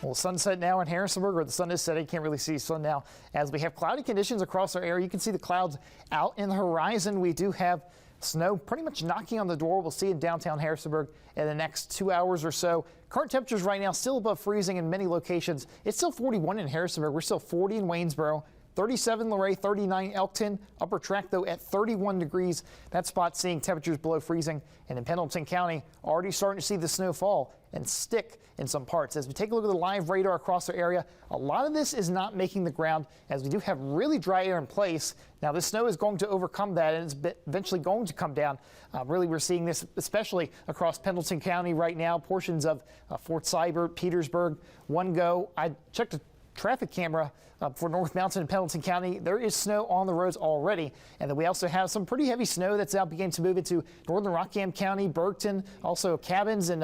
Well, sunset now in Harrisonburg, or the sun is setting. Can't really see sun now as we have cloudy conditions across our area. You can see the clouds out in the horizon. We do have snow pretty much knocking on the door. We'll see in downtown Harrisonburg in the next 2 hours or so. Current temperatures right now still above freezing in many locations. It's still 41 in Harrisonburg. We're still 40 in Waynesboro. 37 Luray, 39 Elkton, upper track though at 31 degrees. That spot seeing temperatures below freezing. And in Pendleton County, already starting to see the snow fall and stick in some parts. As we take a look at the live radar across our area, a lot of this is not making the ground as we do have really dry air in place. Now this snow is going to overcome that and it's eventually going to come down. Really we're seeing this especially across Pendleton County right now, portions of Fort Sybert, Petersburg, One Go. I checked a traffic camera for North Mountain and Pendleton County. There is snow on the roads already. And then we also have some pretty heavy snow that's now beginning to move into northern Rockingham County, Bergton, also Cabins and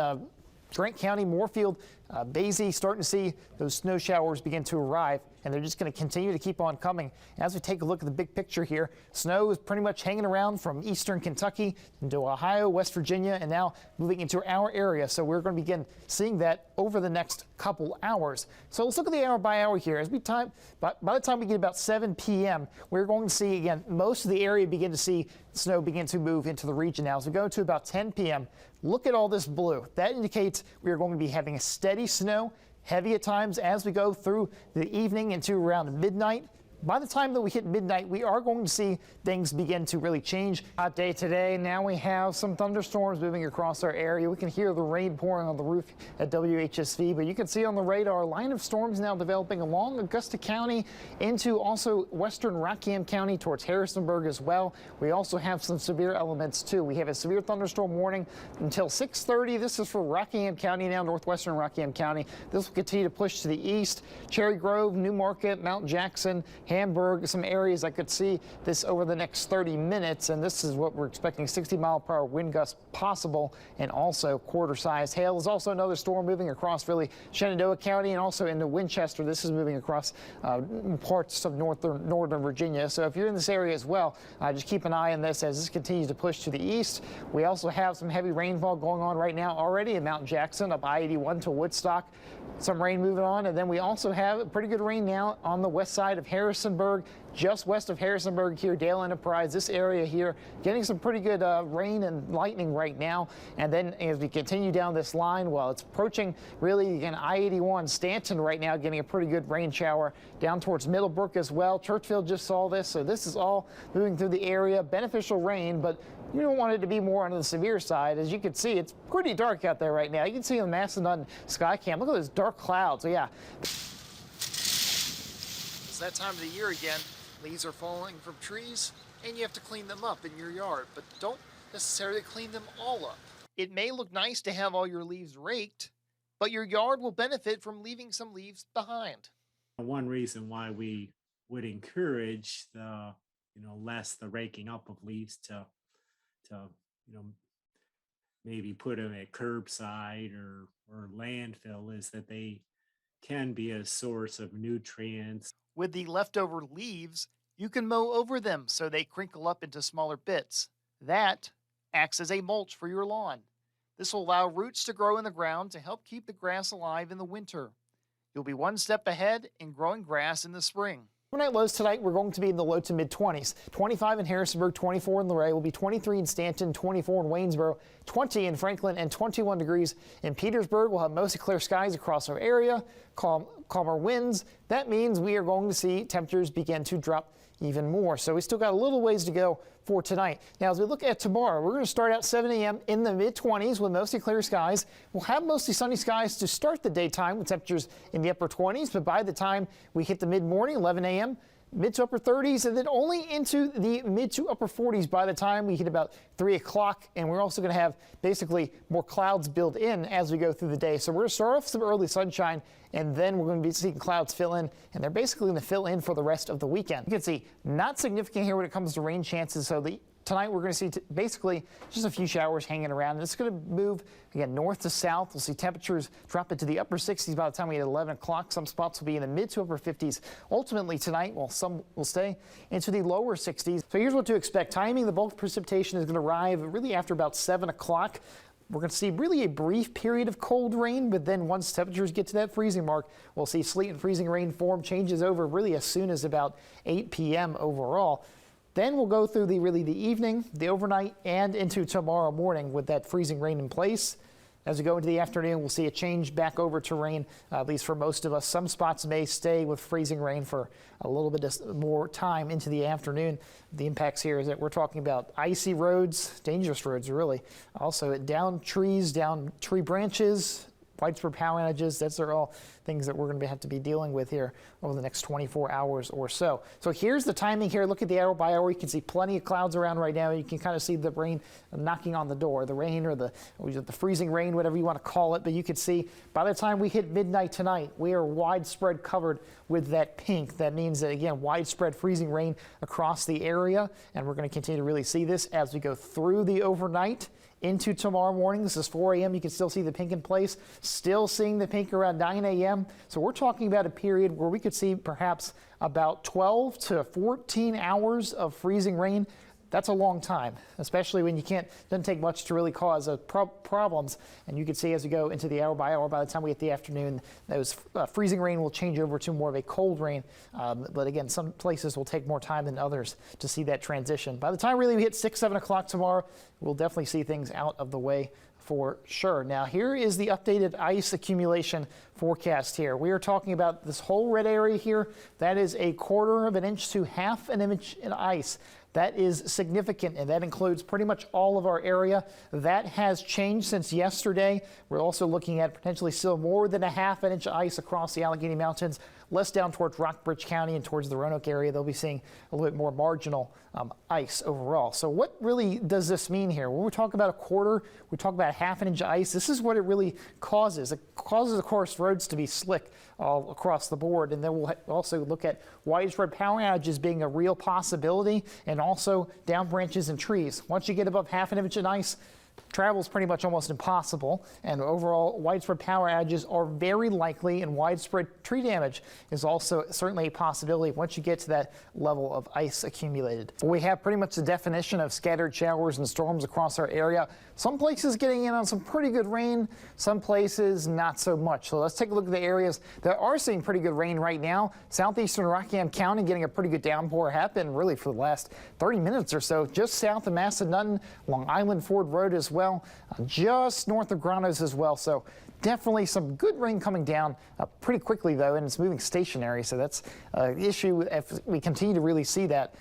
Grant County, Moorfield, Basie, starting to see those snow showers begin to arrive, and they're just going to continue to keep on coming. As we take a look at the big picture here, snow is pretty much hanging around from eastern Kentucky into Ohio, West Virginia, and now moving into our area. So we're going to begin seeing that over the next couple hours. So let's look at the hour by hour here. As we by the time we get about 7 p.m., we're going to see again most of the area begin to see snow begin to move into the region now. As we go to about 10 p.m., look at all this blue. That indicates we are going to be having a steady snow, heavy at times as we go through the evening into around midnight. By the time that we hit midnight, we are going to see things begin to really change. Hot day today. Now we have some thunderstorms moving across our area. We can hear the rain pouring on the roof at WHSV, but you can see on the radar a line of storms now developing along Augusta County into also western Rockingham County towards Harrisonburg as well. We also have some severe elements too. We have a severe thunderstorm warning until 6:30. This is for Rockingham County now, northwestern Rockingham County. This will continue to push to the east. Cherry Grove, New Market, Mount Jackson, Hamburg, some areas I could see this over the next 30 minutes, and this is what we're expecting, 60-mile-per-hour wind gusts possible, and also quarter-sized hail. There's also another storm moving across really Shenandoah County and also into Winchester. This is moving across parts of northern Virginia. So if you're in this area as well, just keep an eye on this as this continues to push to the east. We also have some heavy rainfall going on right now already in Mount Jackson up I-81 to Woodstock. Some rain moving on, and then we also have pretty good rain now on the west side of Harrisonburg, just west of Harrisonburg here, Dale Enterprise, this area here, getting some pretty good rain and lightning right now. And then as we continue down this line, well, it's approaching really again I-81, Stanton right now, getting a pretty good rain shower down towards Middlebrook as well. Churchville just saw this, so this is all moving through the area. Beneficial rain, but you don't want it to be more on the severe side. As you can see, it's pretty dark out there right now. You can see on the Mastodon sky cam, look at those dark clouds. So yeah, it's that time of the year again. Leaves are falling from trees and you have to clean them up in your yard, but don't necessarily clean them all up. It may look nice to have all your leaves raked, but your yard will benefit from leaving some leaves behind. One reason why we would encourage the, less the raking up of leaves to maybe put them at curbside or landfill is that they can be a source of nutrients. With the leftover leaves, you can mow over them so they crinkle up into smaller bits. That acts as a mulch for your lawn. This will allow roots to grow in the ground to help keep the grass alive in the winter. You'll be one step ahead in growing grass in the spring. Overnight lows tonight, we're going to be in the low to mid-20s. 25 in Harrisonburg, 24 in Luray. Will be 23 in Stanton, 24 in Waynesboro, 20 in Franklin, and 21 degrees in Petersburg. We'll have mostly clear skies across our area, calmer winds. That means we are going to see temperatures begin to drop even more. So we still got a little ways to go for tonight. Now, as we look at tomorrow, we're going to start out 7 a.m. in the mid-20s with mostly clear skies. We'll have mostly sunny skies to start the daytime with temperatures in the upper 20s, but by the time we hit the mid-morning, 11 a.m., mid to upper 30s, and then only into the mid to upper 40s by the time we hit about 3 o'clock. And we're also going to have basically more clouds built in as we go through the day. So we're going to start off some early sunshine, and then we're going to be seeing clouds fill in, and they're basically going to fill in for the rest of the weekend. You can see not significant here when it comes to rain chances. So tonight we're going to see basically just a few showers hanging around, and it's going to move again north to south. We'll see temperatures drop into the upper 60s by the time we hit 11 o'clock. Some spots will be in the mid to upper 50s. Ultimately tonight, well, some will stay into the lower 60s. So here's what to expect. Timing, the bulk precipitation is going to arrive really after about 7 o'clock. We're going to see really a brief period of cold rain, but then once temperatures get to that freezing mark, we'll see sleet and freezing rain form changes over really as soon as about 8 p.m. overall. Then we'll go through the evening, the overnight, and into tomorrow morning with that freezing rain in place. As we go into the afternoon, we'll see a change back over to rain, at least for most of us. Some spots may stay with freezing rain for a little bit more time into the afternoon. The impacts here is that we're talking about icy roads, dangerous roads really. Also down trees, down tree branches, widespread power outages. Those are all things that we're going to have to be dealing with here over the next 24 hours or so. So here's the timing here. Look at the hour by hour. You can see plenty of clouds around right now. You can kind of see the rain knocking on the door, the rain or the freezing rain, whatever you want to call it. But you can see by the time we hit midnight tonight, we are widespread covered with that pink. That means that, again, widespread freezing rain across the area. And we're going to continue to really see this as we go through the overnight into tomorrow morning. This is 4 a.m. You can still see the pink in place. Still seeing the pink around 9 a.m. So we're talking about a period where we could see perhaps about 12 to 14 hours of freezing rain. That's a long time, especially when doesn't take much to really cause problems. And you can see as we go into the hour by hour, by the time we hit the afternoon, those freezing rain will change over to more of a cold rain. But again, some places will take more time than others to see that transition. By the time really we hit 6, 7 o'clock tomorrow, we'll definitely see things out of the way for sure. Now here is the updated ice accumulation forecast here. We are talking about this whole red area here. That is 1/4 of an inch to 1/2 an inch in ice. That is significant, and that includes pretty much all of our area. That has changed since yesterday. We're also looking at potentially still more than 1/2 an inch of ice across the Allegheny Mountains, less down towards Rockbridge County and towards the Roanoke area. They'll be seeing a little bit more marginal ice overall. So what really does this mean here? When we talk about 1/4, we talk about 1/2 an inch of ice. This is what it really causes. It causes, of course, roads to be slick all across the board. And then we'll also look at widespread power outages being a real possibility, and also down branches and trees. Once you get above 1/2 an inch of ice, travel is pretty much almost impossible, and overall widespread power outages are very likely, and widespread tree damage is also certainly a possibility once you get to that level of ice accumulated. We have pretty much the definition of scattered showers and storms across our area. Some places getting in on some pretty good rain, some places not so much. So let's take a look at the areas that are seeing pretty good rain right now. Southeastern Rockingham County getting a pretty good downpour, have been really for the last 30 minutes or so, just south of Macedon, Long Island Ford Road as well, just north of Granos as well. So definitely some good rain coming down pretty quickly, though, and it's moving stationary. So that's an issue if we continue to really see that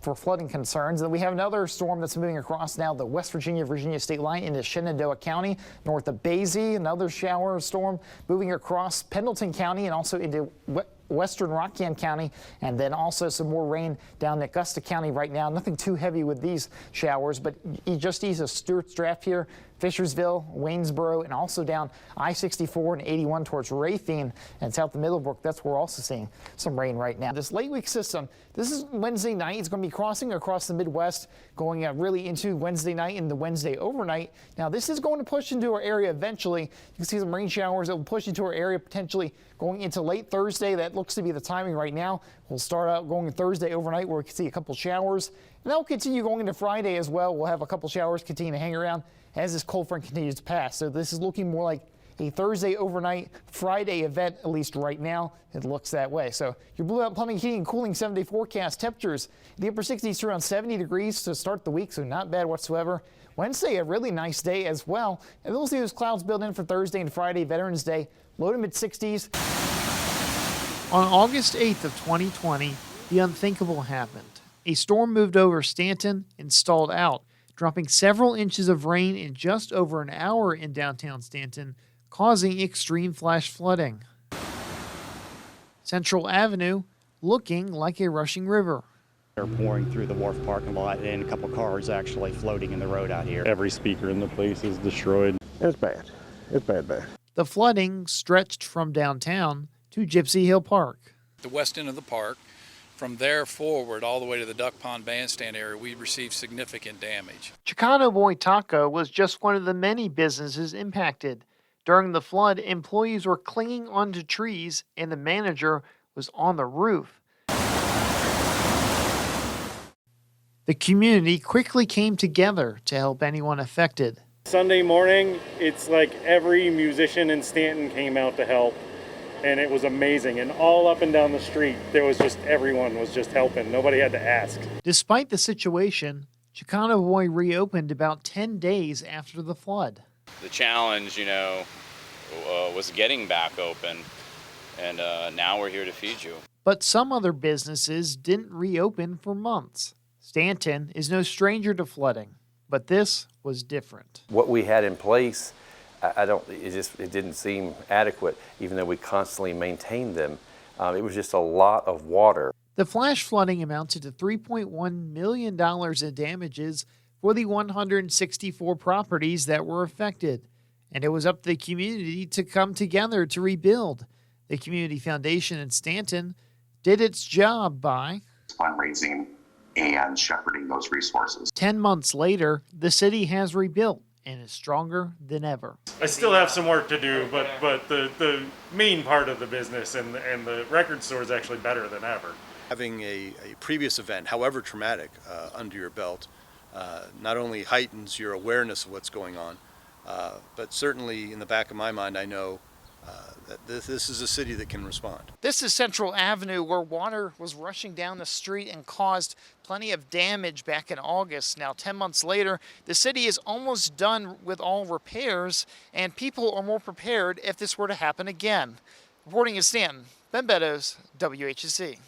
for flooding concerns. And then we have another storm that's moving across now the West Virginia state line into Shenandoah County, north of Boise. Another shower storm moving across Pendleton County and also into western Rockingham County, and then also some more rain down in Augusta County right now. Nothing too heavy with these showers, but just east of Stewart's Draft here, Fishersville, Waynesboro, and also down I-64 and 81 towards Raytheon and south of Middlebrook. That's where we're also seeing some rain right now. This late week system, this is Wednesday night. It's going to be crossing across the Midwest, going really into Wednesday night and the Wednesday overnight. Now, this is going to push into our area eventually. You can see some rain showers that will push into our area potentially going into late Thursday. That looks to be the timing right now. We'll start out going Thursday overnight where we can see a couple showers. And that'll continue going into Friday as well. We'll have a couple showers continue to hang around as this cold front continues to pass. So this is looking more like a Thursday overnight, Friday event, at least right now. It looks that way. So your Blue Out Plumbing, Heating, and Cooling 7-day forecast, temperatures in the upper 60s to around 70 degrees to start the week, so not bad whatsoever. Wednesday, a really nice day as well. And we'll see those clouds build in for Thursday and Friday, Veterans Day, low to mid 60s. On August 8th of 2020, the unthinkable happened. A storm moved over Stanton and stalled out, dropping several inches of rain in just over an hour in downtown Stanton, causing extreme flash flooding. Central Avenue looking like a rushing river. They're pouring through the wharf parking lot, and a couple cars actually floating in the road out here. Every speaker in the place is destroyed. It's bad. It's bad. The flooding stretched from downtown to Gypsy Hill Park. The west end of the park, from there forward all the way to the Duck Pond Bandstand area, we received significant damage. Chicano Boy Taco was just one of the many businesses impacted. During the flood, employees were clinging onto trees and the manager was on the roof. The community quickly came together to help anyone affected. Sunday morning, it's like every musician in Stanton came out to help, and it was amazing. And all up and down the street, there was just everyone was just helping. Nobody had to ask. Despite the situation, Chicanavoy reopened about 10 days after the flood. The challenge, was getting back open, and now we're here to feed you. But some other businesses didn't reopen for months. Stanton is no stranger to flooding, but this was different. What we had in place, it didn't seem adequate, even though we constantly maintained them. It was just a lot of water. The flash flooding amounted to $3.1 million in damages for the 164 properties that were affected, and it was up to the community to come together to rebuild. The Community Foundation in Stanton did its job by fundraising and shepherding those resources. 10 months later, the city has rebuilt and is stronger than ever. I still have some work to do, but the main part of the business and the record store is actually better than ever. Having a previous event, however traumatic, under your belt, not only heightens your awareness of what's going on, but certainly in the back of my mind, I know that this is a city that can respond. This is Central Avenue, where water was rushing down the street and caused plenty of damage back in August. Now, 10 months later, the city is almost done with all repairs, and people are more prepared if this were to happen again. Reporting in Stanton, Ben Beddoes, WHSV.